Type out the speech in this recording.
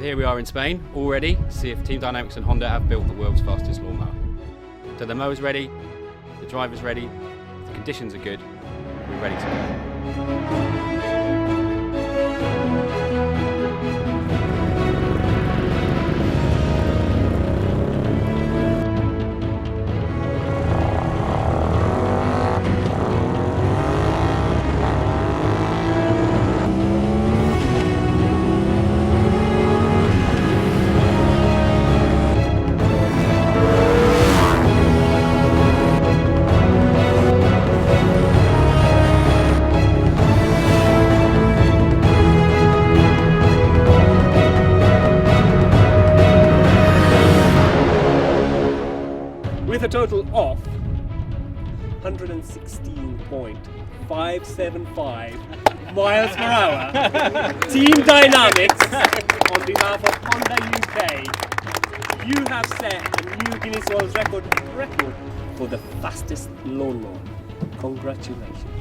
here we are in Spain, all ready to see if Team Dynamics and Honda have built the world's fastest lawnmower. So the mower's ready, the driver's ready, the conditions are good, we're ready to go. With a total of 116.575 miles per hour, Team Dynamics, on behalf of Honda UK, you have set a new Guinness World Record for the fastest lawnmower. Congratulations.